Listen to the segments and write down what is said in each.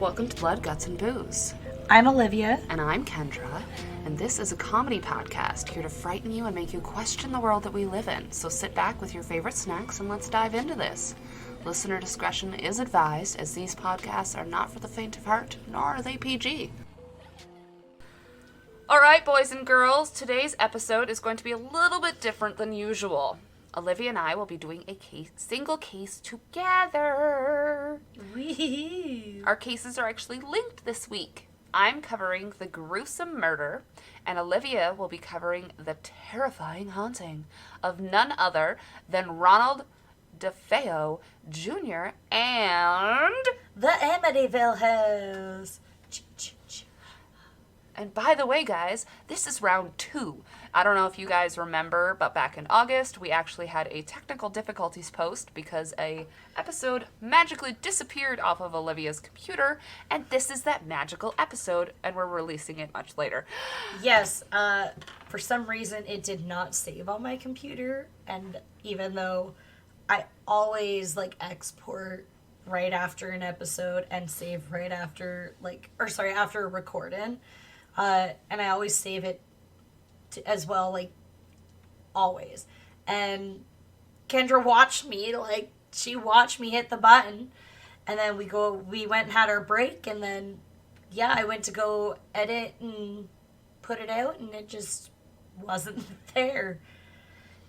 Welcome to Blood, Guts, and Booze. I'm Olivia. And I'm Kendrah, and this is a comedy podcast here to frighten you and make you question the world that we live in. So sit back with your favorite snacks and let's dive into this. Listener discretion is advised, as these podcasts are not for the faint of heart, nor are they PG. Alright, boys and girls, today's episode is going to be a little bit different than usual. Olivia and I will be doing a single case together. Wee-hoo. Our cases are actually linked this week. I'm covering the gruesome murder, and Olivia will be covering the terrifying haunting of none other than Ronald DeFeo Jr. and The Amityville House. And by the way, guys, this is round 2. I don't know if you guys remember, but back in August, we actually had a technical difficulties post because a episode magically disappeared off of Olivia's computer, and this is that magical episode, and we're releasing it much later. Yes, for some reason it did not save on my computer, and even though I always, export right after an episode and save right after, after recording, and I always save it as well, always. And Kendrah watched me, she watched me hit the button, and then we went and had our break, and then, I went to go edit and put it out, and it just wasn't there.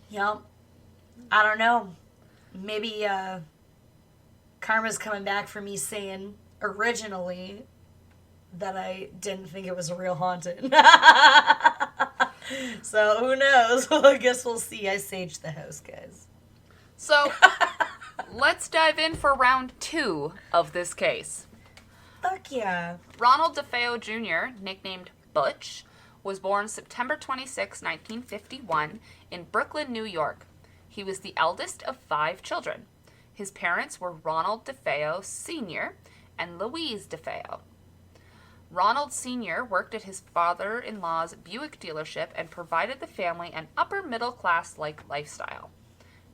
Yep. I don't know. Maybe, karma's coming back for me saying originally that I didn't think it was a real haunting. So, who knows? Well, I guess we'll see. I saged the house, guys. So, let's dive in for round 2 of this case. Fuck yeah. Ronald DeFeo Jr., nicknamed Butch, was born September 26, 1951, in Brooklyn, New York. He was the eldest of 5 children. His parents were Ronald DeFeo Sr. and Louise DeFeo. Ronald Sr. worked at his father-in-law's Buick dealership and provided the family an upper-middle-class-like lifestyle.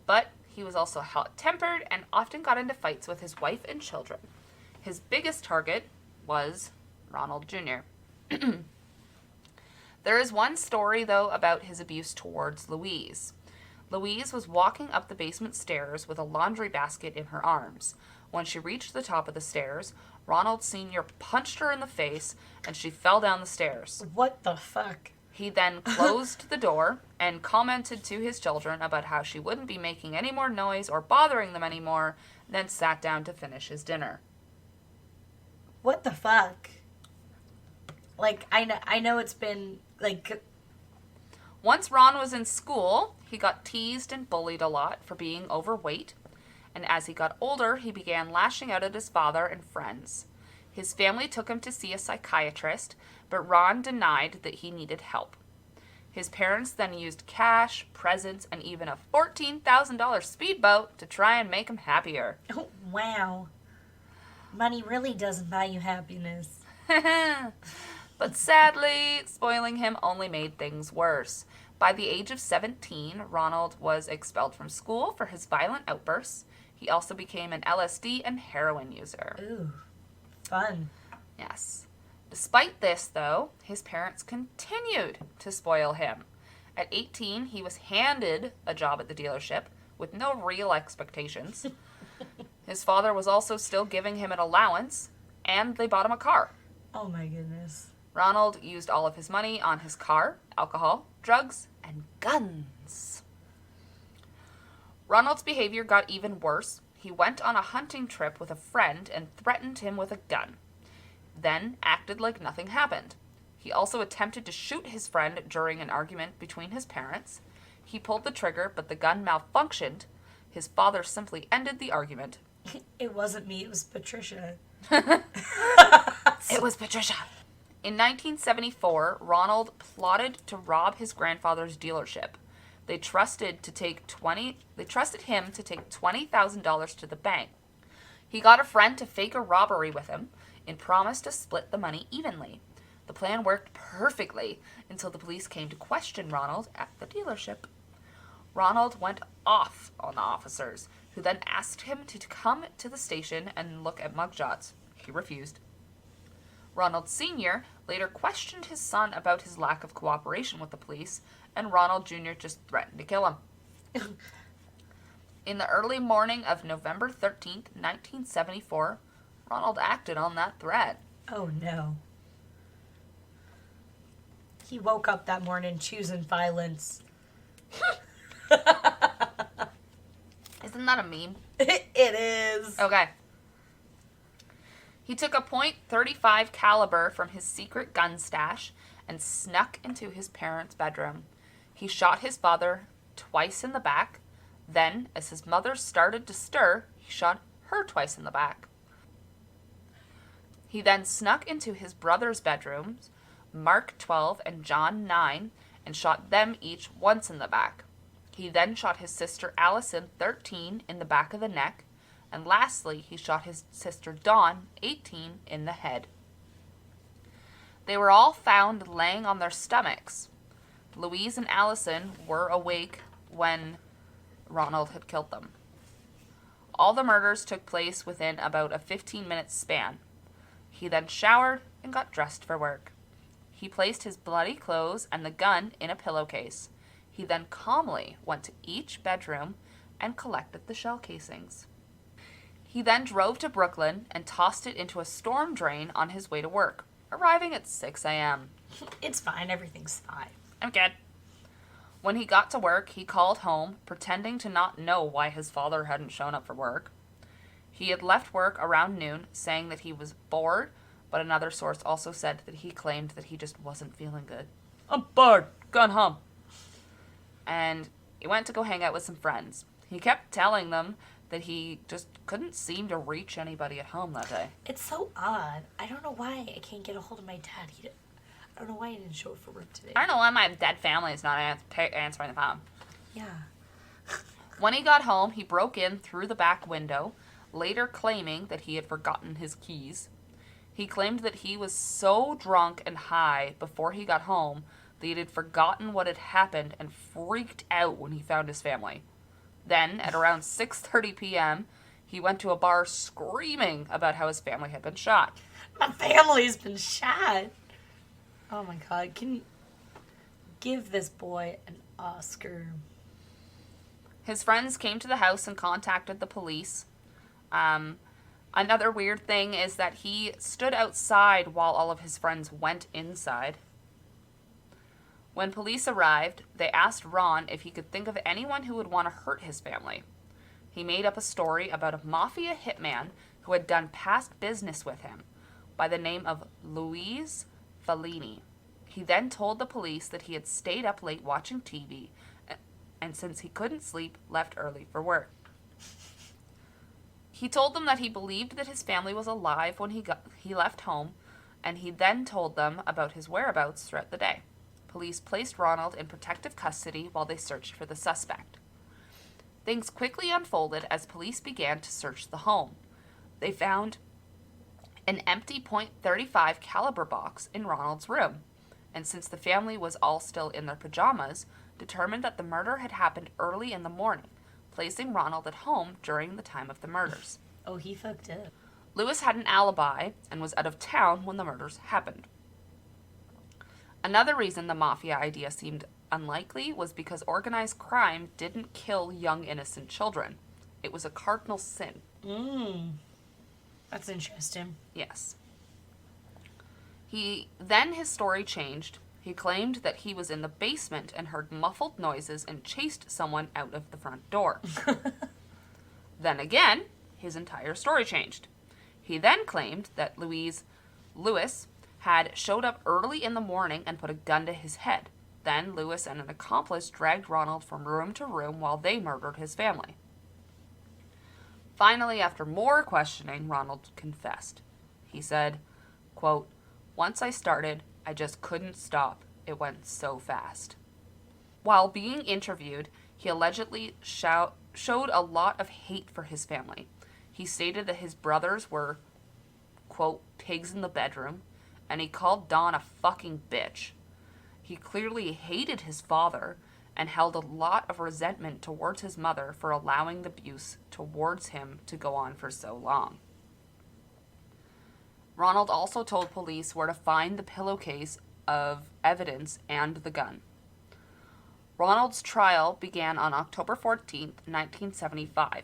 But he was also hot-tempered and often got into fights with his wife and children. His biggest target was Ronald Jr. There is one story, though, about his abuse towards Louise. Louise was walking up the basement stairs with a laundry basket in her arms. When she reached the top of the stairs, Ronald Sr. punched her in the face, and she fell down the stairs. What the fuck? He then closed the door and commented to his children about how she wouldn't be making any more noise or bothering them anymore, then sat down to finish his dinner. What the fuck? I know it's been, Once Ron was in school, he got teased and bullied a lot for being overweight. And as he got older, he began lashing out at his father and friends. His family took him to see a psychiatrist, but Ron denied that he needed help. His parents then used cash, presents, and even a $14,000 speedboat to try and make him happier. Oh, wow. Money really doesn't buy you happiness. But sadly, spoiling him only made things worse. By the age of 17, Ronald was expelled from school for his violent outbursts. He also became an LSD and heroin user. Ooh, fun. Yes. Despite this, though, his parents continued to spoil him. At 18, he was handed a job at the dealership with no real expectations. His father was also still giving him an allowance, and they bought him a car. Oh my goodness. Ronald used all of his money on his car, alcohol, drugs, and guns. Ronald's behavior got even worse. He went on a hunting trip with a friend and threatened him with a gun, then acted like nothing happened. He also attempted to shoot his friend during an argument between his parents. He pulled the trigger, but the gun malfunctioned. His father simply ended the argument. It wasn't me, it was Patricia. It was Patricia. In 1974, Ronald plotted to rob his grandfather's dealership. They trusted him to take $20,000 to the bank. He got a friend to fake a robbery with him and promised to split the money evenly. The plan worked perfectly until the police came to question Ronald at the dealership. Ronald went off on the officers, who then asked him to come to the station and look at mugshots. He refused. Ronald Sr. later questioned his son about his lack of cooperation with the police, and Ronald Jr. just threatened to kill him. In the early morning of November 13th, 1974, Ronald acted on that threat. Oh no. He woke up that morning choosing violence. Isn't that a meme? It is. Okay. He took a .35 caliber from his secret gun stash and snuck into his parents' bedroom. He shot his father twice in the back. Then, as his mother started to stir, he shot her twice in the back. He then snuck into his brother's bedrooms, Mark 12 and John 9, and shot them each once in the back. He then shot his sister Allison, 13, in the back of the neck, and lastly, he shot his sister Dawn, 18, in the head. They were all found laying on their stomachs. Louise and Allison were awake when Ronald had killed them. All the murders took place within about a 15-minute span. He then showered and got dressed for work. He placed his bloody clothes and the gun in a pillowcase. He then calmly went to each bedroom and collected the shell casings. He then drove to Brooklyn and tossed it into a storm drain on his way to work, arriving at 6 a.m. It's fine. Everything's fine. I'm good. When he got to work, he called home, pretending to not know why his father hadn't shown up for work. He had left work around noon, saying that he was bored, but another source also said that he claimed that he just wasn't feeling good. I'm bored. Gone home. And he went to go hang out with some friends. He kept telling them that he just couldn't seem to reach anybody at home that day. It's so odd. I don't know why I can't get a hold of my dad. I don't know why he didn't show up for work today. I don't know why my dead family is not answering the phone. Yeah. When he got home, he broke in through the back window, later claiming that he had forgotten his keys. He claimed that he was so drunk and high before he got home that he had forgotten what had happened and freaked out when he found his family. Then, at around 6:30 p.m., he went to a bar screaming about how his family had been shot. My family's been shot. Oh my God. Can you give this boy an Oscar? His friends came to the house and contacted the police. Another weird thing is that he stood outside while all of his friends went inside. When police arrived, they asked Ron if he could think of anyone who would want to hurt his family. He made up a story about a mafia hitman who had done past business with him by the name of Louise Fellini. He then told the police that he had stayed up late watching TV and since he couldn't sleep, left early for work. He told them that he believed that his family was alive when he left home, and he then told them about his whereabouts throughout the day. Police placed Ronald in protective custody while they searched for the suspect. Things quickly unfolded as police began to search the home. They found an empty .35 caliber box in Ronald's room, and since the family was all still in their pajamas, determined that the murder had happened early in the morning, placing Ronald at home during the time of the murders. Oh, he fucked up. Lewis had an alibi and was out of town when the murders happened. Another reason the mafia idea seemed unlikely was because organized crime didn't kill young innocent children. It was a cardinal sin. That's interesting. Yes. His story changed. He claimed that he was in the basement and heard muffled noises and chased someone out of the front door. Then again, his entire story changed. He then claimed that Lewis had showed up early in the morning and put a gun to his head. Then Lewis and an accomplice dragged Ronald from room to room while they murdered his family. Finally, after more questioning, Ronald confessed. He said, quote, "Once I started, I just couldn't stop. It went so fast." While being interviewed, he allegedly showed a lot of hate for his family. He stated that his brothers were, quote, "pigs in the bedroom," and he called Dawn a fucking bitch. He clearly hated his father and held a lot of resentment towards his mother for allowing the abuse towards him to go on for so long. Ronald also told police where to find the pillowcase of evidence and the gun. Ronald's trial began on October 14th, 1975.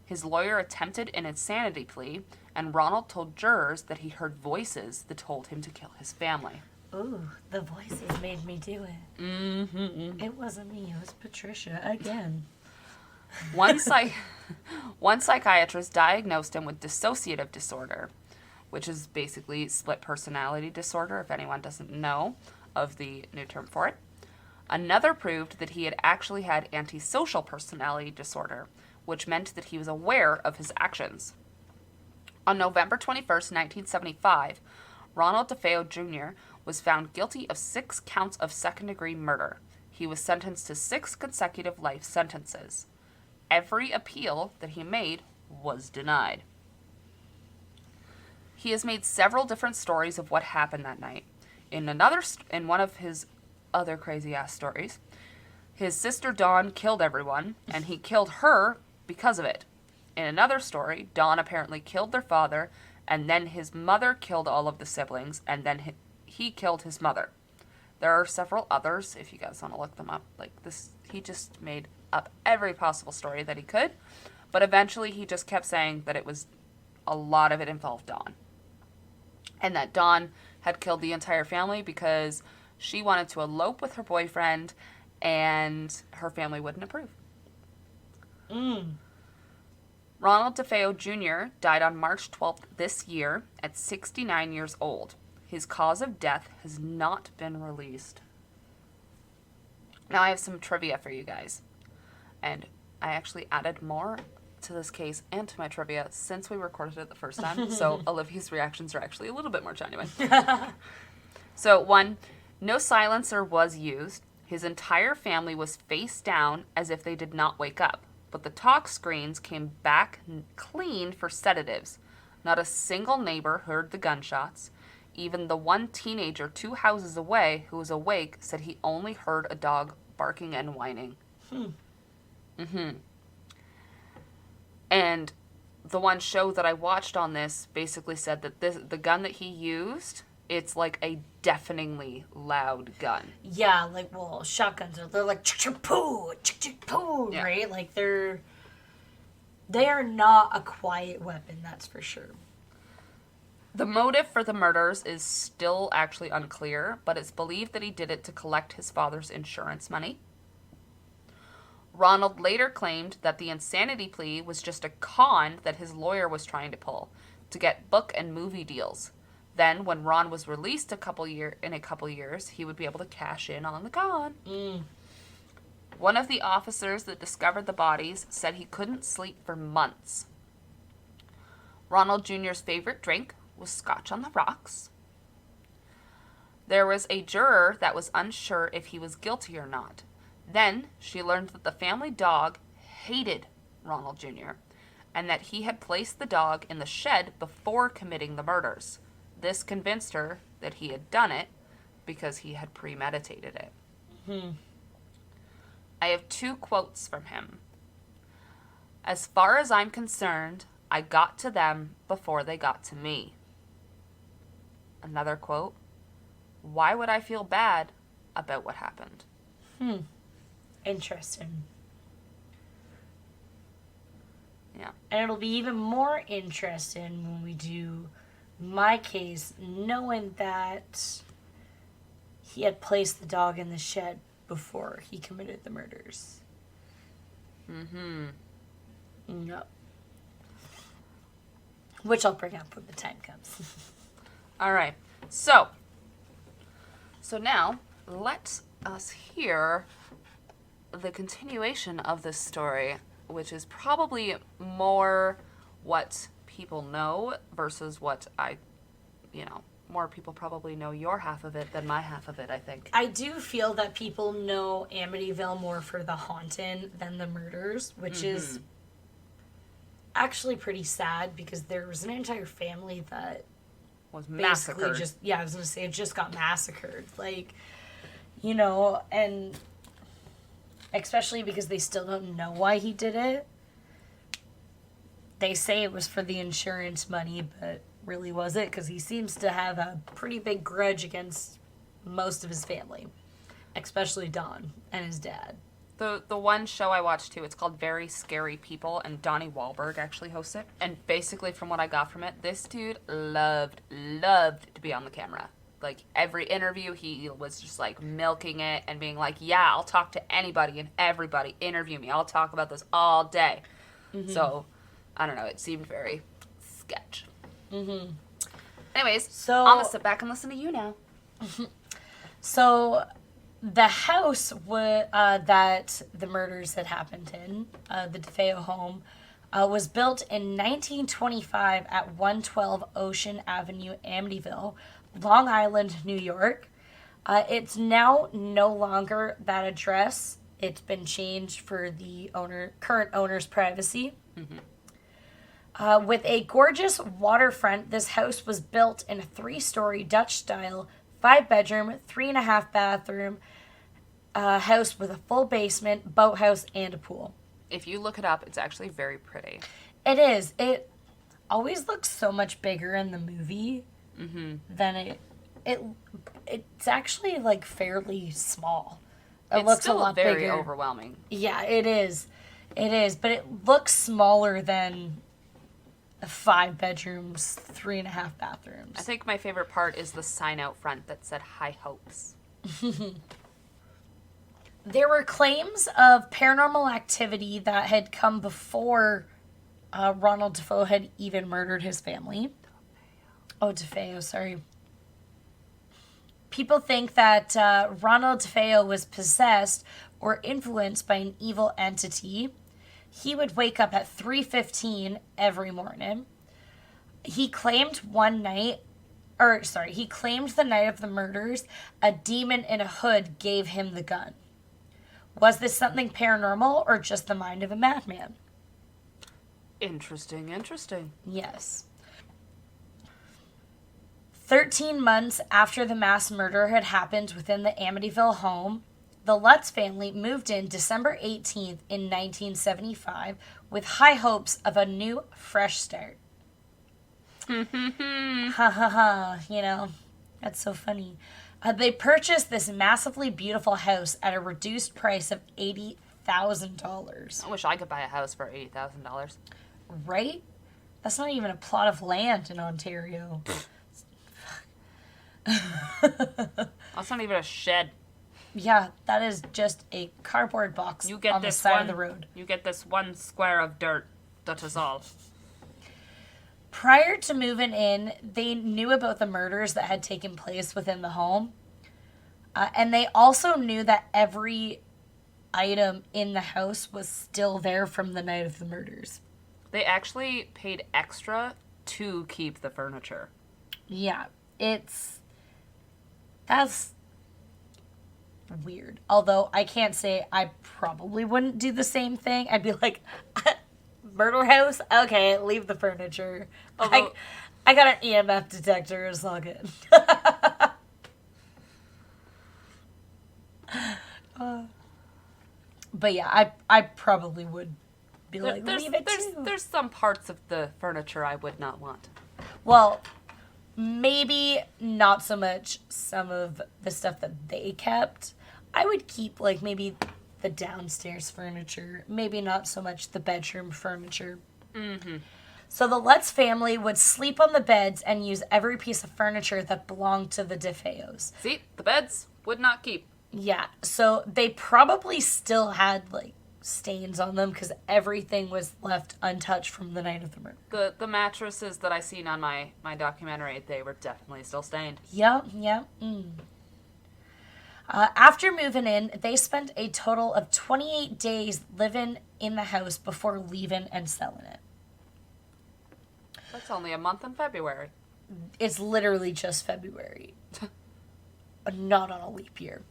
His lawyer attempted an insanity plea, and Ronald told jurors that he heard voices that told him to kill his family. Ooh, the voices made me do it. Mm-hmm. It wasn't me, it was Patricia again. One psychiatrist diagnosed him with dissociative disorder, which is basically split personality disorder, if anyone doesn't know of the new term for it. Another proved that he had actually had antisocial personality disorder, which meant that he was aware of his actions. On November 21st, 1975, Ronald DeFeo Jr. was found guilty of 6 counts of second-degree murder. He was sentenced to 6 consecutive life sentences. Every appeal that he made was denied. He has made several different stories of what happened that night. In one of his other crazy-ass stories, his sister Dawn killed everyone, and he killed her because of it. In another story, Dawn apparently killed their father, and then his mother killed all of the siblings, and then he killed his mother. There are several others, if you guys want to look them up. Like this, he just made up every possible story that he could, but eventually he just kept saying that a lot of it involved Dawn. And that Dawn had killed the entire family because she wanted to elope with her boyfriend, and her family wouldn't approve. Ronald DeFeo Jr. died on March 12th this year at 69 years old. His cause of death has not been released. Now I have some trivia for you guys. And I actually added more to this case and to my trivia since we recorded it the first time. So Olivia's reactions are actually a little bit more genuine. So 1, no silencer was used. His entire family was face down as if they did not wake up. But the talk screens came back clean for sedatives. Not a single neighbor heard the gunshots. Even the one teenager 2 houses away who was awake said he only heard a dog barking and whining. And the one show that I watched on this basically said that the gun that he used, it's like a deafeningly loud gun. Yeah, like, well, shotguns they're like chick-chick-poo, chick-chick-poo, Yeah. right? Like they are not a quiet weapon, that's for sure. The motive for the murders is still actually unclear, but it's believed that he did it to collect his father's insurance money. Ronald later claimed that the insanity plea was just a con that his lawyer was trying to pull to get book and movie deals. Then, when Ron was released in a couple years, he would be able to cash in on the con. One of the officers that discovered the bodies said he couldn't sleep for months. Ronald Jr.'s favorite drink was Scotch on the rocks. There was a juror that was unsure if he was guilty or not. Then she learned that the family dog hated Ronald Jr. and that he had placed the dog in the shed before committing the murders. This convinced her that he had done it because he had premeditated it. I have 2 quotes from him. "As far as I'm concerned, I got to them before they got to me." Another quote, "Why would I feel bad about what happened?" Interesting. Yeah. And it'll be even more interesting when we do my case, knowing that he had placed the dog in the shed before he committed the murders. Yep. Which I'll bring up when the time comes. All right. So now let us hear the continuation of this story, which is probably more what people know versus what more people probably know your half of it than my half of it, I think. I do feel that people know Amityville more for the haunting than the murders, which is actually pretty sad because there was an entire family that Was massacred. I was going to say, it just got massacred. Like, and especially because they still don't know why he did it. They say it was for the insurance money, but really, was it? Because he seems to have a pretty big grudge against most of his family, especially Don and his dad. The one show I watched too, it's called Very Scary People, and Donnie Wahlberg actually hosts it. And basically, from what I got from it, this dude loved to be on the camera. Like, every interview, he was just, like, milking it and being like, yeah, I'll talk to anybody and everybody. Interview me. I'll talk about this all day. Mm-hmm. So, I don't know. It seemed very sketch. Mm-hmm. Anyways, so I'm going to sit back and listen to you now. So, the house that the murders had happened in, the DeFeo home, was built in 1925 at 112 Ocean Avenue, Amityville, Long Island, New York. It's now no longer that address. It's been changed for the current owner's privacy. Mm-hmm. With a gorgeous waterfront, this house was built in a 3-story Dutch style, 5-bedroom, 3.5 bathroom house with a full basement, boathouse, and a pool. If you look it up, it's actually very pretty. It is. It always looks so much bigger in the movie than it's actually like fairly small. It looks still a lot very bigger. Overwhelming. Yeah, it is. It is, but it looks smaller than 5 bedrooms, 3.5 bathrooms. I think my favorite part is the sign out front that said High Hopes. There were claims of paranormal activity that had come before Ronald DeFeo had even murdered his family. Oh, DeFeo, sorry. People think that Ronald DeFeo was possessed or influenced by an evil entity. He would wake up at 3:15 every morning. He claimed the night of the murders, a demon in a hood gave him the gun. Was this something paranormal or just the mind of a madman? Interesting. Yes. 13 months after the mass murder had happened within the Amityville home, the Lutz family moved in December 18th in 1975 with high hopes of a new, fresh start. Ha ha ha, that's so funny. They purchased this massively beautiful house at a reduced price of $80,000. I wish I could buy a house for $80,000. Right? That's not even a plot of land in Ontario. That's not even a shed. Yeah, that is just a cardboard box on the side of the road. You get this 1 square of dirt. That is all. Prior to moving in, they knew about the murders that had taken place within the home. And they also knew that every item in the house was still there from the night of the murders. They actually paid extra to keep the furniture. Yeah, that's weird. Although I can't say I probably wouldn't do the same thing. I'd be like, murder house? Okay, leave the furniture. Although, I got an EMF detector. It's all good. But yeah, I probably would be like, leave it too. There's some parts of the furniture I would not want. Well, maybe not so much some of the stuff that they kept. I would keep, like, maybe the downstairs furniture. Maybe not so much the bedroom furniture. Mm-hmm. So the Lutz family would sleep on the beds and use every piece of furniture that belonged to the DeFeos. See? The beds would not keep. Yeah. So they probably still had, like, stains on them because everything was left untouched from the night of the murder. The mattresses that I seen on my documentary, they were definitely still stained. Yep. After moving in, they spent a total of 28 days living in the house before leaving and selling it. That's only a month in February. It's literally just February. Not on a leap year.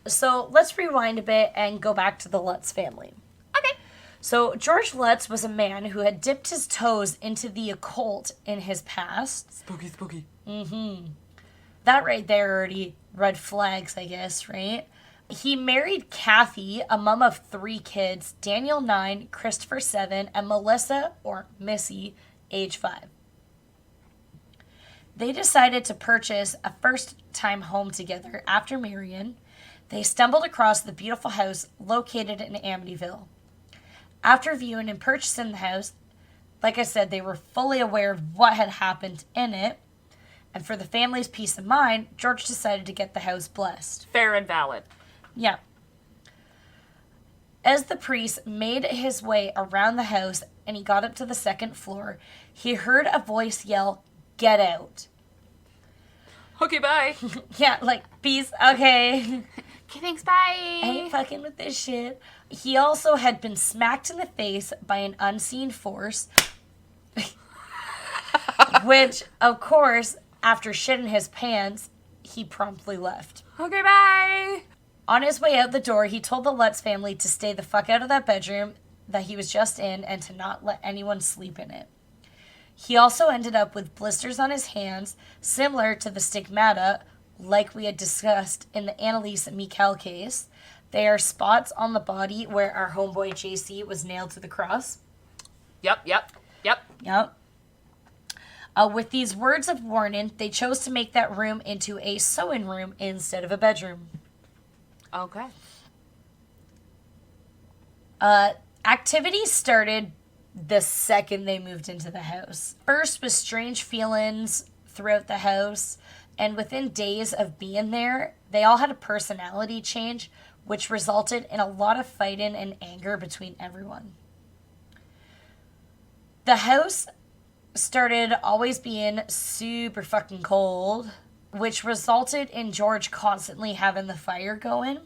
So let's rewind a bit and go back to the Lutz family. Okay. So George Lutz was a man who had dipped his toes into the occult in his past. Spooky. Mm-hmm. That right there already red flags, I guess, right? He married Kathy, a mom of 3 kids, Daniel 9, Christopher 7, and Melissa, or Missy, age 5. They decided to purchase a first-time home together after marrying. They stumbled across the beautiful house located in Amityville. After viewing and purchasing the house, like I said, they were fully aware of what had happened in it. And for the family's peace of mind, George decided to get the house blessed. Fair and valid. Yeah. As the priest made his way around the house and he got up to the second floor, he heard a voice yell, "Get out." Okay, bye. Yeah, like, peace, okay. Okay, thanks, bye. I ain't fucking with this shit. He also had been smacked in the face by an unseen force, which, of course, after shitting his pants, he promptly left. Okay, bye. On his way out the door, he told the Lutz family to stay the fuck out of that bedroom that he was just in and to not let anyone sleep in it. He also ended up with blisters on his hands, similar to the stigmata, like we had discussed in the Annalise and Mikhail case. They are spots on the body where our homeboy JC was nailed to the cross. Yep. Yep. With these words of warning, they chose to make that room into a sewing room instead of a bedroom. Okay. Activities started the second they moved into the house. First was strange feelings throughout the house, and within days of being there, they all had a personality change, which resulted in a lot of fighting and anger between everyone. The house started always being super fucking cold, which resulted in George constantly having the fire going.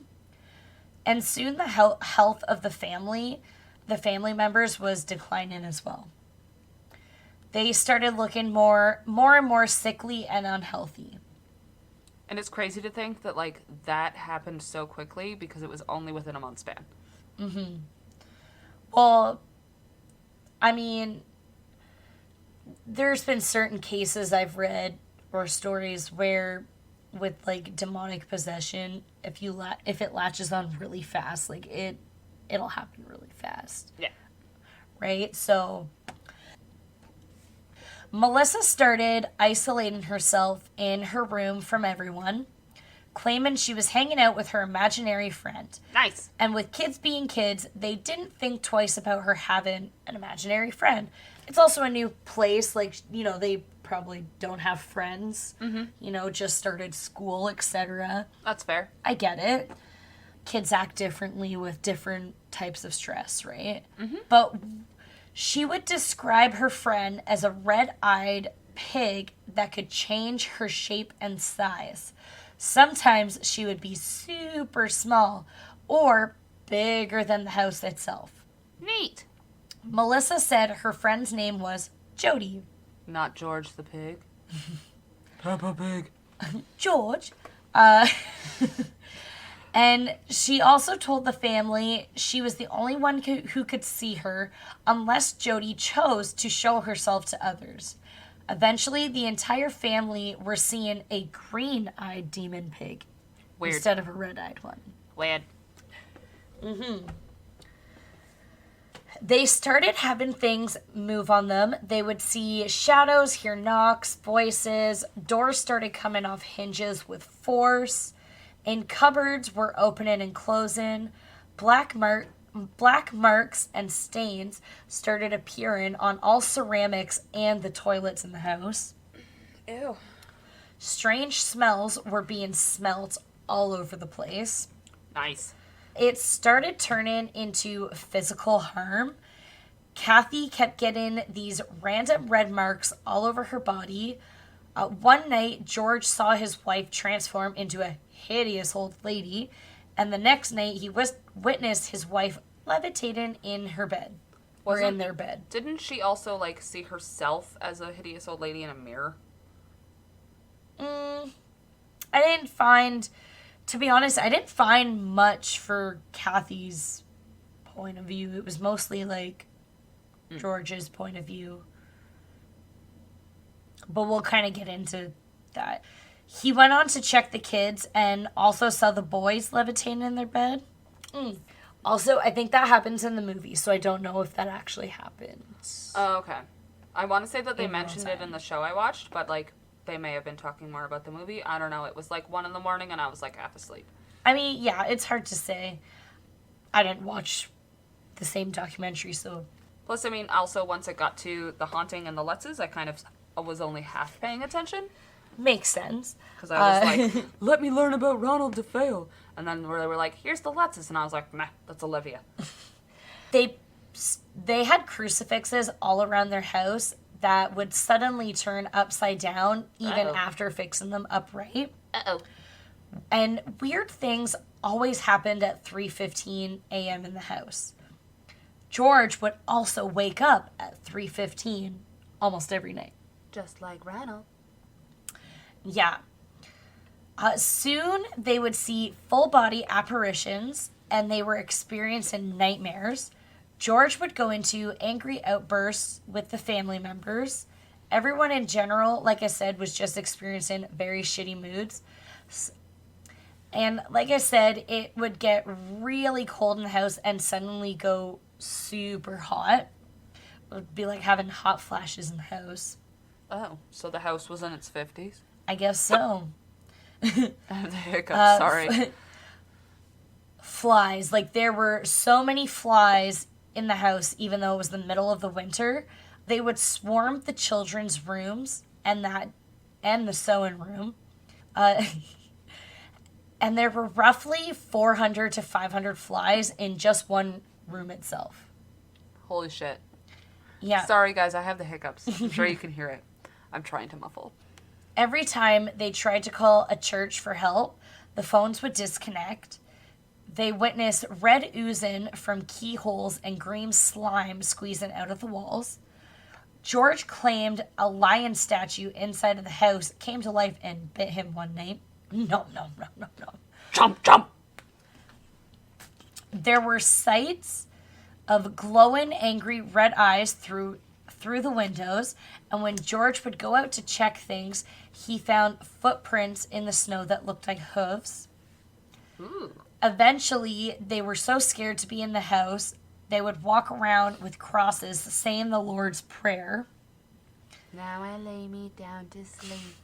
And soon the health of the family members was declining as well. They started looking more and more sickly and unhealthy. And it's crazy to think that, like, that happened so quickly because it was only within a month span. Mm-hmm. Well, I mean, there's been certain cases I've read or stories where with, like, demonic possession, if it latches on really fast, like, it'll happen really fast. Yeah. Right? So Melissa started isolating herself in her room from everyone, claiming she was hanging out with her imaginary friend. Nice. And with kids being kids, they didn't think twice about her having an imaginary friend. It's also a new place. Like, you know, they probably don't have friends. Mm-hmm. You know, just started school, etc. That's fair. I get it. Kids act differently with different types of stress, right? Mm-hmm. But she would describe her friend as a red-eyed pig that could change her shape and size. Sometimes she would be super small or bigger than the house itself. Neat. Melissa said her friend's name was Jody. Not George the pig. Peppa Pig. George. And she also told the family she was the only one who could see her unless Jody chose to show herself to others. Eventually, the entire family were seeing a green-eyed demon pig Weird. instead of a red-eyed one. Weird. Mm-hmm. They started having things move on them. They would see shadows, hear knocks, voices. Doors started coming off hinges with force. And cupboards were opening and closing. Black marks and stains started appearing on all ceramics and the toilets in the house. Ew. Strange smells were being smelt all over the place. Nice. It started turning into physical harm. Kathy kept getting these random red marks all over her body. One night, George saw his wife transform into a hideous old lady, and the next night he witnessed his wife levitating in her bed. Or in their bed. Didn't she also, like, see herself as a hideous old lady in a mirror? I didn't find... To be honest, I didn't find much for Kathy's point of view. It was mostly, like, George's point of view. But we'll kind of get into that. He went on to check the kids and also saw the boys levitating in their bed. Also, I think that happens in the movie, so I don't know if that actually happens. Oh, okay. I want to say that they mentioned it in the show I watched, but, like, they may have been talking more about the movie. I don't know. It was like 1 in the morning and I was like half asleep. I mean, yeah, it's hard to say. I didn't watch the same documentary, so... Plus, I mean, also once it got to the haunting and the Lutzes, I kind of was only half paying attention. Makes sense. Because I was like, let me learn about Ronald DeFeo. And then they were like, here's the Lutzes. And I was like, nah, that's Olivia. They had crucifixes all around their house that would suddenly turn upside down even after fixing them upright. Uh-oh. And weird things always happened at 3:15 a.m. in the house. George would also wake up at 3:15 almost every night. Just like Ronald. Yeah. Soon they would see full body apparitions and they were experiencing nightmares. George would go into angry outbursts with the family members. Everyone in general, like I said, was just experiencing very shitty moods. And like I said, it would get really cold in the house and suddenly go super hot. It would be like having hot flashes in the house. Oh, so the house was in its 50s? I guess so. I have the hiccups, sorry. Flies. Like, there were so many flies in the house, even though it was the middle of the winter. They would swarm the children's rooms and the sewing room. And there were roughly 400 to 500 flies in just one room itself. Holy shit. Yeah. Sorry, guys, I have the hiccups. I'm sure you can hear it. I'm trying to muffle. Every time they tried to call a church for help, the phones would disconnect. They witnessed red oozing from keyholes and green slime squeezing out of the walls. George claimed a lion statue inside of the house came to life and bit him one night. No. Jump, jump! There were sights of glowing, angry red eyes through the windows, and when George would go out to check things, he found footprints in the snow that looked like hooves. Ooh. Eventually, they were so scared to be in the house, they would walk around with crosses saying the Lord's Prayer. Now I lay me down to sleep.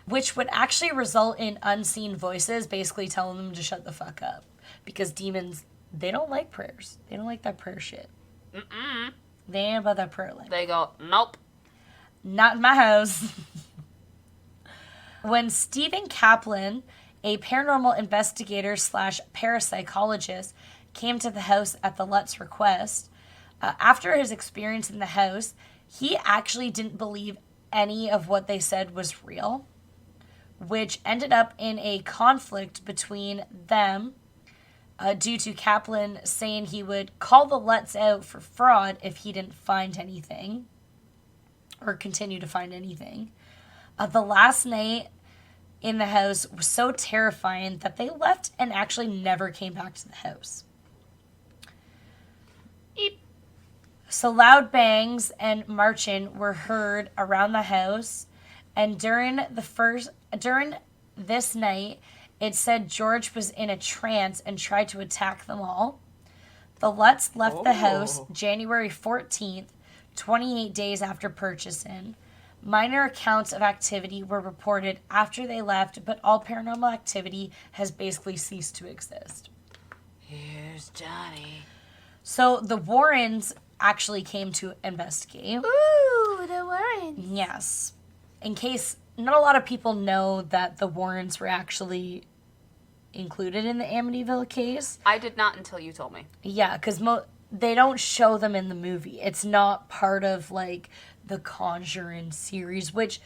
Which would actually result in unseen voices basically telling them to shut the fuck up. Because demons, they don't like prayers. They don't like that prayer shit. Mm-mm. They ain't about that prayer life. They go, nope. Not in my house. When Stephen Kaplan, a paranormal investigator / parapsychologist, came to the house at the Lutz request, after his experience in the house, he actually didn't believe any of what they said was real, which ended up in a conflict between them due to Kaplan saying he would call the Lutz out for fraud if he didn't find anything or continue to find anything. The last night in the house was so terrifying that they left and actually never came back to the house. Eep. So loud bangs and marching were heard around the house, and during this night, it said George was in a trance and tried to attack them all. The Lutz left the house January 14th, 28 days after purchasing. Minor accounts of activity were reported after they left, but all paranormal activity has basically ceased to exist. Here's Johnny. So the Warrens actually came to investigate. Ooh, the Warrens. Yes. In case not a lot of people know that the Warrens were actually included in the Amityville case. I did not until you told me. Yeah, because they don't show them in the movie. It's not part of, like, the Conjuring series, which,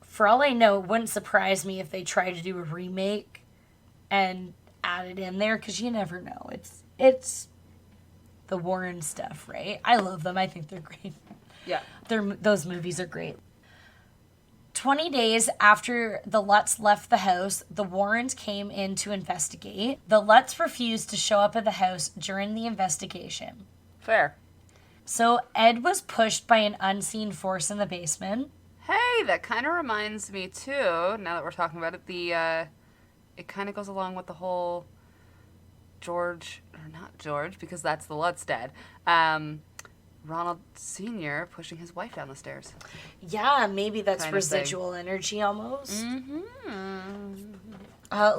for all I know, it wouldn't surprise me if they tried to do a remake and add it in there, because you never know. It's the Warren stuff, right? I love them. I think they're great. Yeah. Those movies are great. 20 days after the Lutz left the house, the Warrens came in to investigate. The Lutz refused to show up at the house during the investigation. Fair. So Ed was pushed by an unseen force in the basement. Hey, that kind of reminds me, too, now that we're talking about it, it kind of goes along with the whole George, or not George, because that's the Lutz dad, Ronald Sr. pushing his wife down the stairs. Yeah, maybe that's Kind of thing. residual energy almost. Mm-hmm.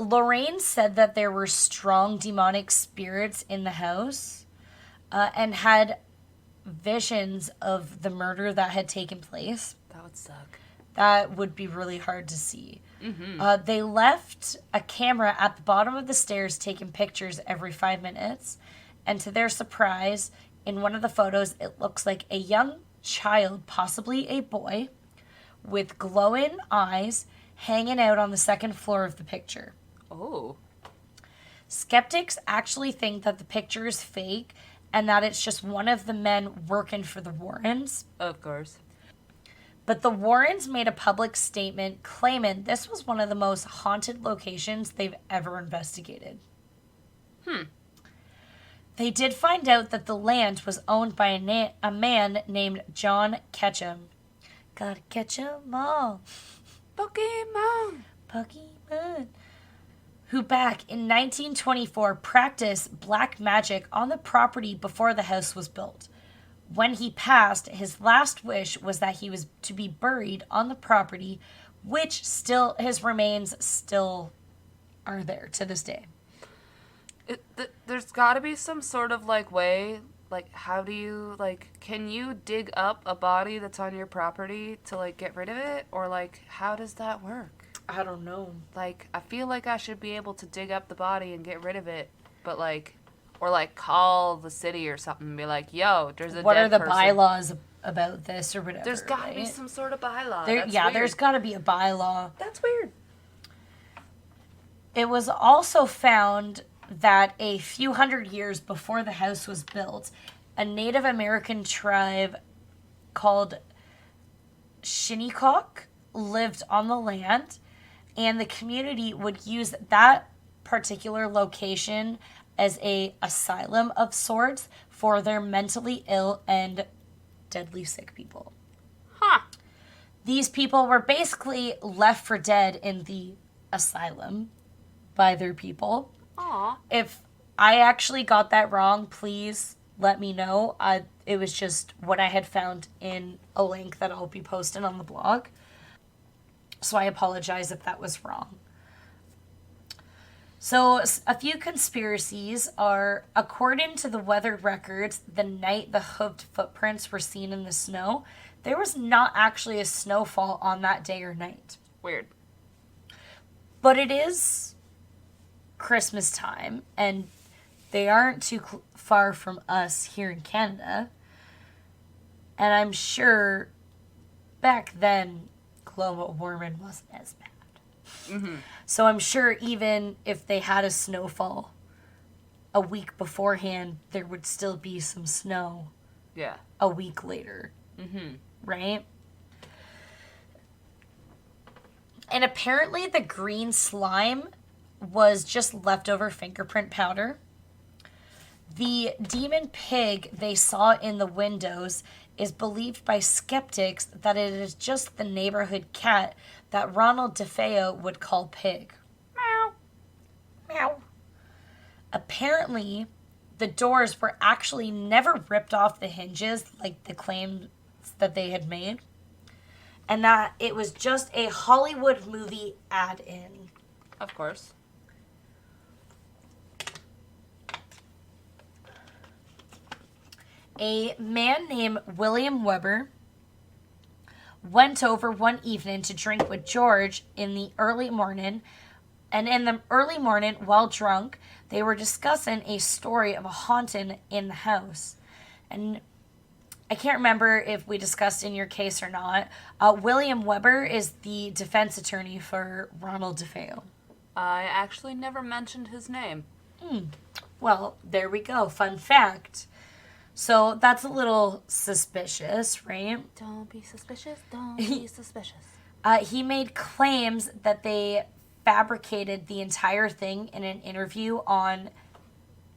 Lorraine said that there were strong demonic spirits in the house and had visions of the murder that had taken place. That would suck. That would be really hard to see. Mm-hmm. They left a camera at the bottom of the stairs taking pictures every 5 minutes. And to their surprise, in one of the photos, it looks like a young child, possibly a boy, with glowing eyes hanging out on the second floor of the picture. Oh. Skeptics actually think that the picture is fake and that it's just one of the men working for the Warrens. Of course. But the Warrens made a public statement claiming this was one of the most haunted locations they've ever investigated. They did find out that the land was owned by a man named John Ketchum. Gotta catch 'em all. Pokemon. Pokemon. Who back in 1924 practiced black magic on the property before the house was built. When he passed, his last wish was that he was to be buried on the property, which still, his remains still are there to this day. There's got to be some sort of like way, like how do you like? Can you dig up a body that's on your property to like get rid of it, or like how does that work? I don't know. Like I feel like I should be able to dig up the body and get rid of it, but like, or like call the city or something and be like, yo, there's a What dead are the person. bylaws about this or whatever? There's got to be right? some sort of bylaw. There, That's yeah, weird. there's got to be a bylaw. That's weird. It was also found that a few hundred years before the house was built, a Native American tribe called Shinnecock lived on the land, and the community would use that particular location as a asylum of sorts for their mentally ill and deadly sick people. Huh. These people were basically left for dead in the asylum by their people. Aw. If I actually got that wrong, please let me know. It was just what I had found in a link that I'll be posting on the blog. So I apologize if that was wrong. So a few conspiracies are, according to the weather records, the night the hoofed footprints were seen in the snow, there was not actually a snowfall on that day or night. Weird. But it is Christmas time, and they aren't too far from us here in Canada. And I'm sure back then global warming wasn't as bad. Mm-hmm. So I'm sure even if they had a snowfall a week beforehand, there would still be some snow Yeah. a week later. Mm-hmm. Right? And apparently the green slime was just leftover fingerprint powder. The demon pig they saw in the windows is believed by skeptics that it is just the neighborhood cat that Ronald DeFeo would call Pig. Meow. Meow. Apparently, the doors were actually never ripped off the hinges like the claims that they had made, and that it was just a Hollywood movie add-in. Of course. A man named William Weber went over one evening to drink with George in the early morning, and in the early morning, while drunk, they were discussing a story of a haunting in the house. And I can't remember if we discussed in your case or not. William Weber is the defense attorney for Ronald DeFeo. I actually never mentioned his name. Well, there we go. Fun fact. So that's a little suspicious, right? Don't be suspicious. Don't be suspicious. He made claims that they fabricated the entire thing in an interview on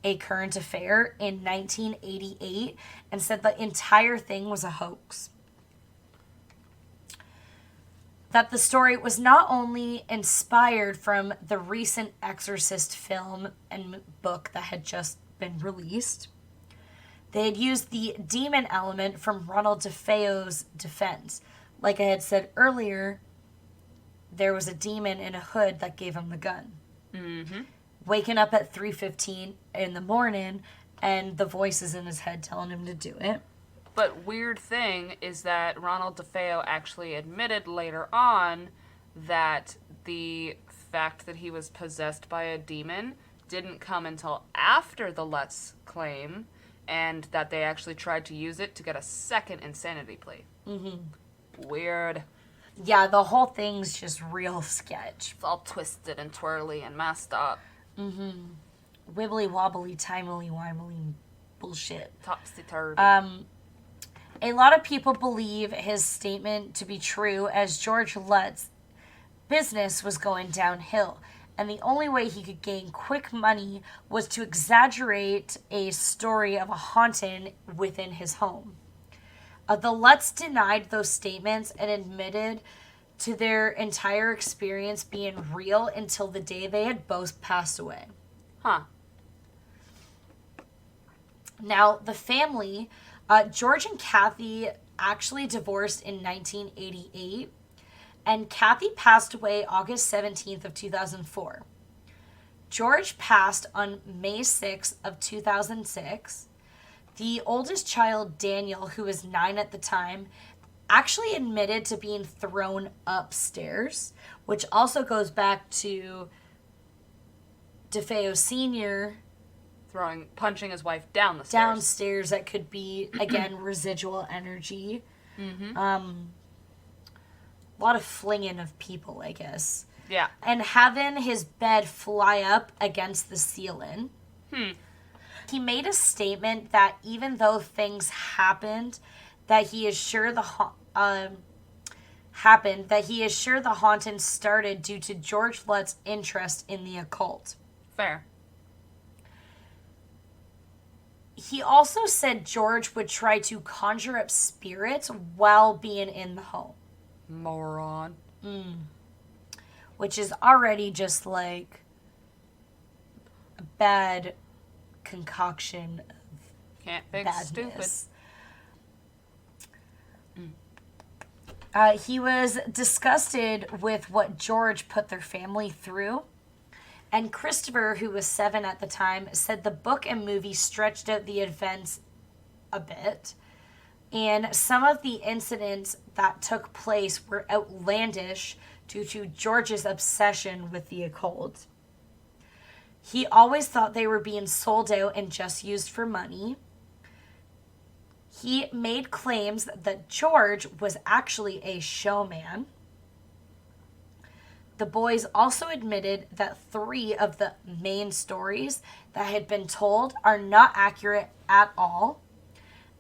A Current Affair in 1988 and said the entire thing was a hoax. That the story was not only inspired from the recent Exorcist film and book that had just been released, They had used the demon element from Ronald DeFeo's defense. Like I had said earlier, there was a demon in a hood that gave him the gun. Mm-hmm. Waking up at 3:15 in the morning, and the voices in his head telling him to do it. But weird thing is that Ronald DeFeo actually admitted later on that the fact that he was possessed by a demon didn't come until after the Lutz claim, and that they actually tried to use it to get a second insanity plea. Mm-hmm. Weird. Yeah, the whole thing's just real sketch. It's all twisted and twirly and messed up. Mm-hmm. Wibbly wobbly, timely wimely bullshit. Topsy-turvy. A lot of people believe his statement to be true, as George Lutz's business was going downhill, and the only way he could gain quick money was to exaggerate a story of a haunting within his home. The Lutz denied those statements and admitted to their entire experience being real until the day they had both passed away. Huh. Now, the family, George and Kathy actually divorced in 1988, and Kathy passed away August 17th of 2004. George passed on May 6th of 2006. The oldest child, Daniel, who was 9 at the time, actually admitted to being thrown upstairs, which also goes back to DeFeo Sr. punching his wife down the stairs. Downstairs, that could be, again, residual energy. Mm-hmm. A lot of flinging of people, I guess. Yeah. And having his bed fly up against the ceiling. He made a statement that even though things happened, that he is sure the haunting started due to George Lutz's interest in the occult. Fair. He also said George would try to conjure up spirits while being in the home. Moron. Which is already just like a bad concoction of Can't fix badness. stupid. He was disgusted with what George put their family through. And Christopher, who was 7 at the time, said the book and movie stretched out the events a bit. And some of the incidents that took place were outlandish due to George's obsession with the occult. He always thought they were being sold out and just used for money. He made claims that George was actually a showman. The boys also admitted that 3 of the main stories that had been told are not accurate at all.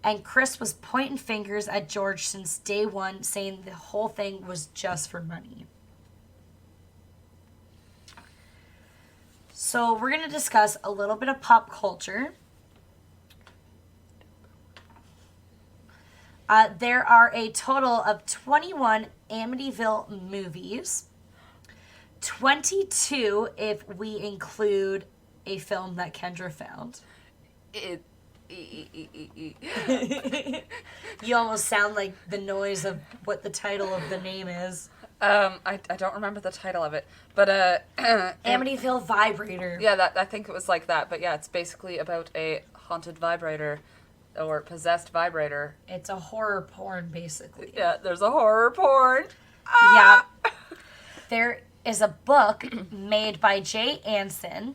And Chris was pointing fingers at George since day one, saying the whole thing was just for money. So we're going to discuss a little bit of pop culture. There are a total of 21 Amityville movies. 22 if we include a film that Kendrah found. You almost sound like the noise of what the title of the name is. I don't remember the title of it, but Amityville Vibrator. Yeah, I think it was like that. But yeah, it's basically about a haunted vibrator or possessed vibrator. It's a horror porn, basically. Yeah, there's a horror porn. Yeah. There is a book made by Jay Anson,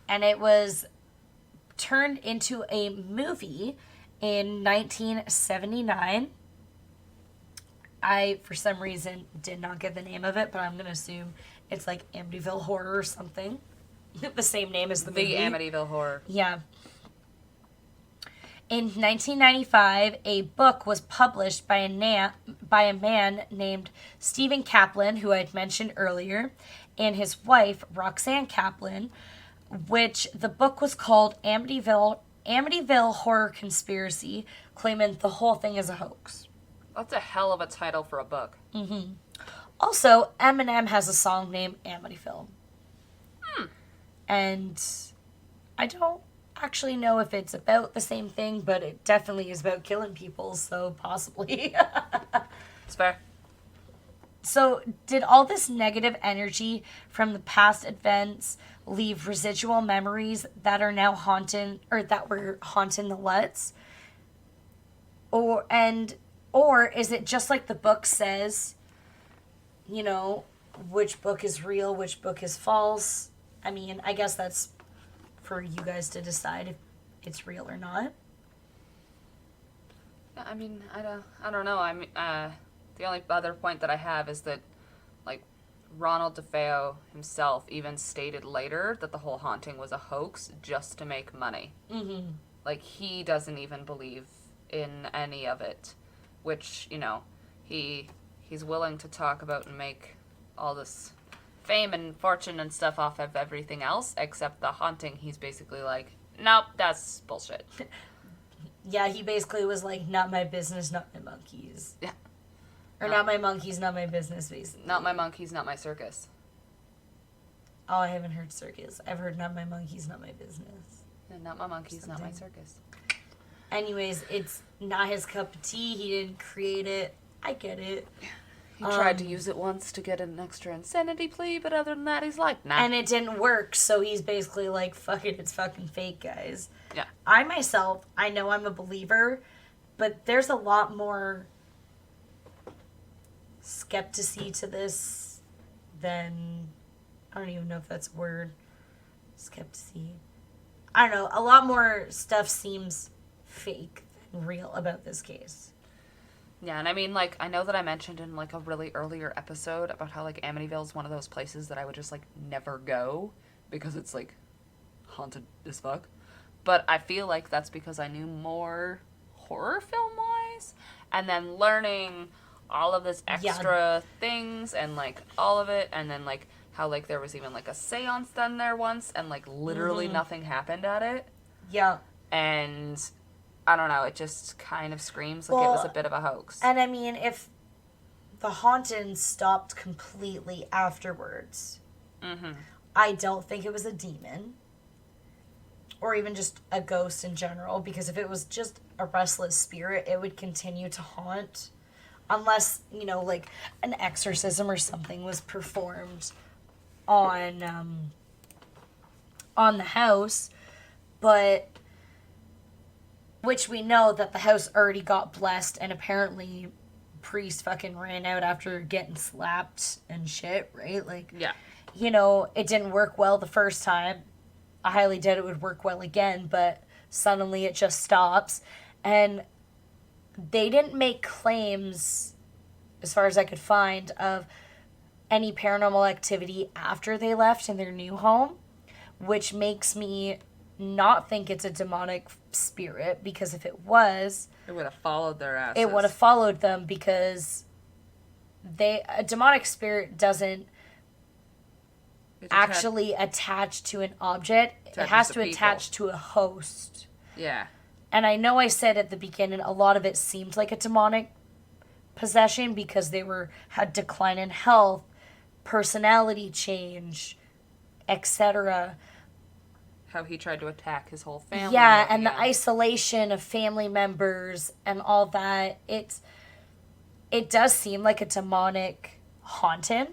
and it was turned into a movie in 1979. I, for some reason, did not get the name of it, but I'm going to assume it's like Amityville Horror or something. The same name as the movie. The Amityville Horror. Yeah. In 1995, a book was published by a man named Stephen Kaplan, who I'd mentioned earlier, and his wife, Roxanne Kaplan, which the book was called Amityville Horror Conspiracy, claiming the whole thing is a hoax. That's a hell of a title for a book. Mm-hmm. Also, Eminem has a song named Amityville. And I don't actually know if it's about the same thing, but it definitely is about killing people, so possibly. It's fair. So, did all this negative energy from the past events leave residual memories that are now haunting, or that were haunting the Lutz? Or is it just like the book says, you know, which book is real, which book is false? I mean, I guess that's for you guys to decide if it's real or not. Yeah, I mean, I don't know. I mean, the only other point that I have is that, like, Ronald DeFeo himself even stated later that the whole haunting was a hoax just to make money. Mm-hmm. Like, he doesn't even believe in any of it, which, you know, he's willing to talk about and make all this fame and fortune and stuff off of everything else except the haunting. He's basically like, nope, that's bullshit. Yeah, he basically was like, not my business, not my monkeys. Yeah. Or not my monkeys, not my business, basically. Not my monkeys, not my circus. Oh, I haven't heard circus. I've heard not my monkeys, not my business. And not my monkeys, not my circus. Anyways, it's not his cup of tea. He didn't create it. I get it. He tried to use it once to get an extra insanity plea, but other than that, he's like, nah. And it didn't work, so he's basically like, fuck it, it's fucking fake, guys. Yeah. I myself, I know I'm a believer, but there's a lot more skepticy to this than, I don't even know if that's a word, skepticy. I don't know, a lot more stuff seems fake than real about this case. Yeah, and I mean, like, I know that I mentioned in, like, a really earlier episode about how, like, Amityville is one of those places that I would just, like, never go because it's, like, haunted as fuck. But I feel like that's because I knew more horror film-wise, and then learning all of this extra things and, like, all of it, and then, like, how, like, there was even, like, a seance done there once, and, like, literally nothing happened at it. Yeah. And I don't know, it just kind of screams like it was a bit of a hoax. And I mean, if the hauntings stopped completely afterwards, I don't think it was a demon. Or even just a ghost in general, because if it was just a restless spirit, it would continue to haunt. Unless, you know, like, an exorcism or something was performed on the house. But which we know that the house already got blessed, and apparently priest fucking ran out after getting slapped and shit, right? Like, yeah. You know, it didn't work well the first time. I highly doubt it would work well again, but suddenly it just stops. And they didn't make claims, as far as I could find, of any paranormal activity after they left in their new home, which makes me not think it's a demonic spirit, because if it was, it would have followed their asses. It would have followed them, because a demonic spirit doesn't actually attach to an object. It has to attach to a host. Yeah. And I know I said at the beginning a lot of it seemed like a demonic possession because they had decline in health, personality change, etc. How he tried to attack his whole family. Yeah, and the isolation of family members and all that. It does seem like a demonic haunting.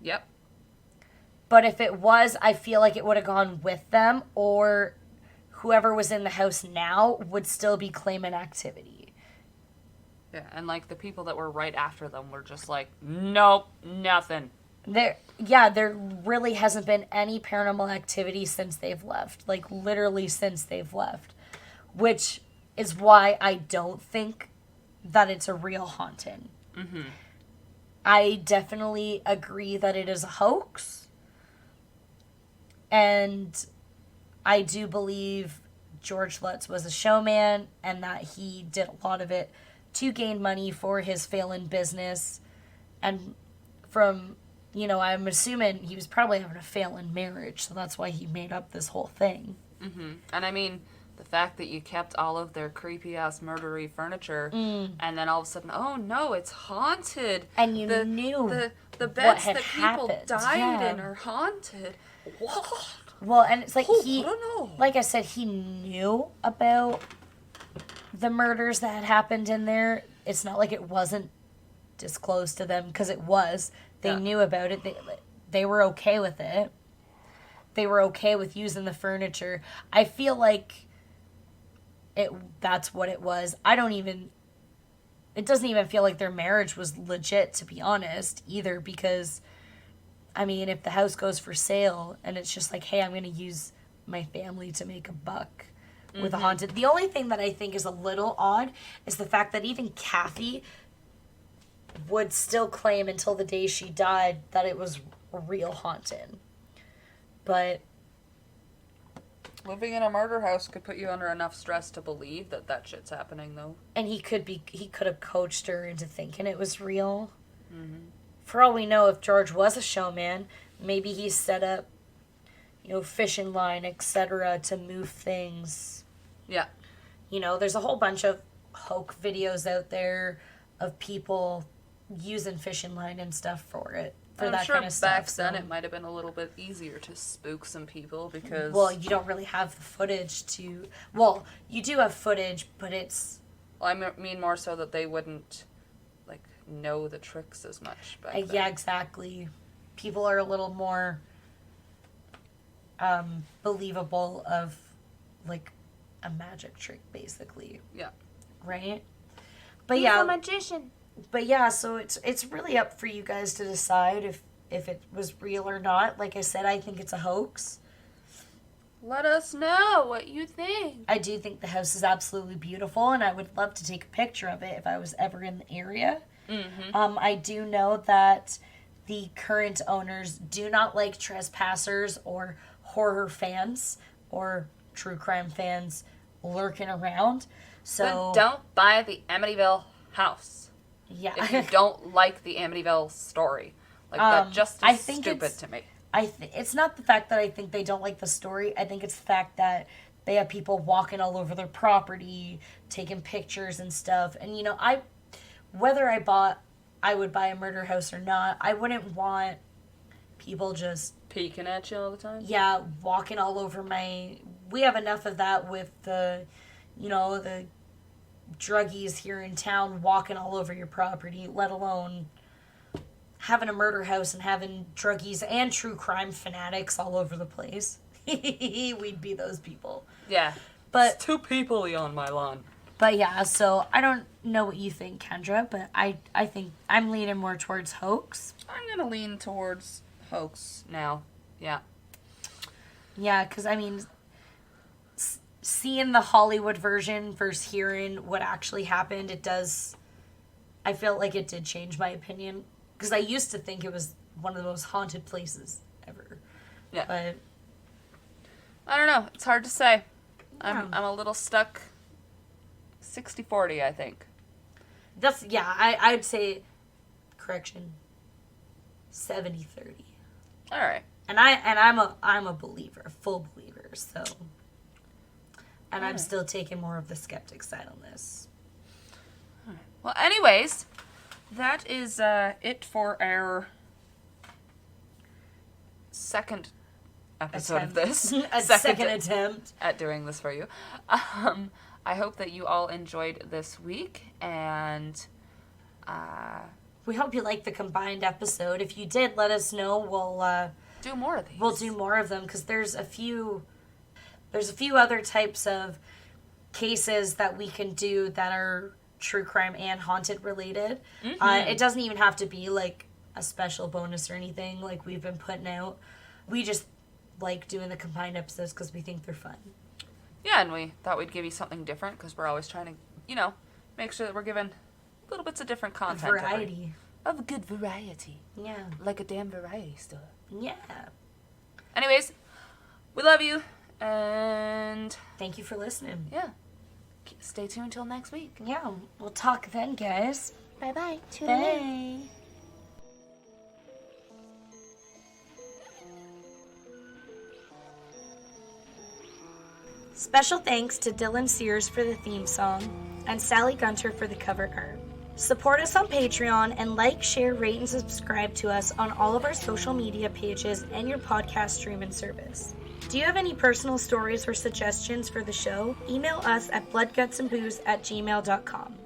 Yep. But if it was, I feel like it would have gone with them, or whoever was in the house now would still be claiming activity. Yeah, and like the people that were right after them were just like, nope, nothing. There really hasn't been any paranormal activity since they've left. Like, literally since they've left. Which is why I don't think that it's a real haunting. Mm-hmm. I definitely agree that it is a hoax. And I do believe George Lutz was a showman and that he did a lot of it to gain money for his failing business. And from, you know, I'm assuming he was probably having a failing marriage, so that's why he made up this whole thing. Mm-hmm. And I mean, the fact that you kept all of their creepy-ass murdery furniture, and then all of a sudden, oh no, it's haunted. And you knew the beds that people happened. died in are haunted. What? Well, and it's like I don't know. like I said, he knew about the murders that had happened in there. It's not like it wasn't disclosed to them, because it was. They knew about it. They were okay with it. They were okay with using the furniture. I feel like that's what it was. It doesn't even feel like their marriage was legit, to be honest, either, because, I mean, if the house goes for sale and it's just like, hey, I'm going to use my family to make a buck with a haunted. The only thing that I think is a little odd is the fact that even Kathy would still claim until the day she died that it was a real haunted. But living in a murder house could put you under enough stress to believe that shit's happening, though. And he could have coached her into thinking it was real. Mm-hmm. For all we know, if George was a showman, maybe he set up, fishing line, etc., to move things. Yeah. There's a whole bunch of hoax videos out there of people using fishing line and stuff for it. For that kind of stuff. Back then it might have been a little bit easier to spook some people because... Well, you don't really have the footage to... Well, you do have footage, but it's... Well, I mean more so that they wouldn't, know the tricks as much back then. Yeah, exactly. People are a little more believable of, a magic trick, basically. Yeah. Right? But He's a magician. But yeah, so it's really up for you guys to decide if it was real or not. Like I said, I think it's a hoax. Let us know what you think. I do think the house is absolutely beautiful, and I would love to take a picture of it if I was ever in the area. Mm-hmm. I do know that the current owners do not like trespassers or horror fans or true crime fans lurking around. So then don't buy the Amityville house. Yeah. If you don't like the Amityville story. That just is stupid to me. It's not the fact that I think they don't like the story. I think it's the fact that they have people walking all over their property, taking pictures and stuff. And, whether I would buy a murder house or not, I wouldn't want people just... Peeking at you all the time? Yeah, walking all over we have enough of that with the druggies here in town walking all over your property, let alone having a murder house and having druggies and true crime fanatics all over the place. We'd be those people. Yeah. But it's 2 people on my lawn. But yeah, so I don't know what you think, Kendra, but I think I'm leaning more towards hoax. I'm going to lean towards hoax now. Yeah. Yeah, because, I mean, seeing the Hollywood version versus hearing what actually happened, I felt like it did change my opinion. Because I used to think it was one of the most haunted places ever. Yeah. But I don't know. It's hard to say. I'm a little stuck 60-40, I think. I'd say, correction, 70-30. All right. And I'm a believer, a full believer, so... And I'm still taking more of the skeptic side on this. Well, anyways, that is it for our second episode of this. A second attempt at doing this for you. I hope that you all enjoyed this week, and we hope you liked the combined episode. If you did, let us know. We'll do more of these. We'll do more of them, because there's a few other types of cases that we can do that are true crime and haunted related. Mm-hmm. It doesn't even have to be like a special bonus or anything like we've been putting out. We just like doing the combined episodes because we think they're fun. Yeah, and we thought we'd give you something different because we're always trying to, make sure that we're giving little bits of different content. Variety. Of good variety. Yeah. Like a damn variety store. Yeah. Anyways, we love you. And thank you for listening. Yeah. Stay tuned till next week. Yeah. We'll talk then, guys. Bye-bye. Bye. Special thanks to Dylan Sears for the theme song and Sally Gunter for the cover art. Support us on Patreon and like, share, rate, and subscribe to us on all of our social media pages and your podcast streaming service. Do you have any personal stories or suggestions for the show? Email us at bloodgutsandbooze@gmail.com.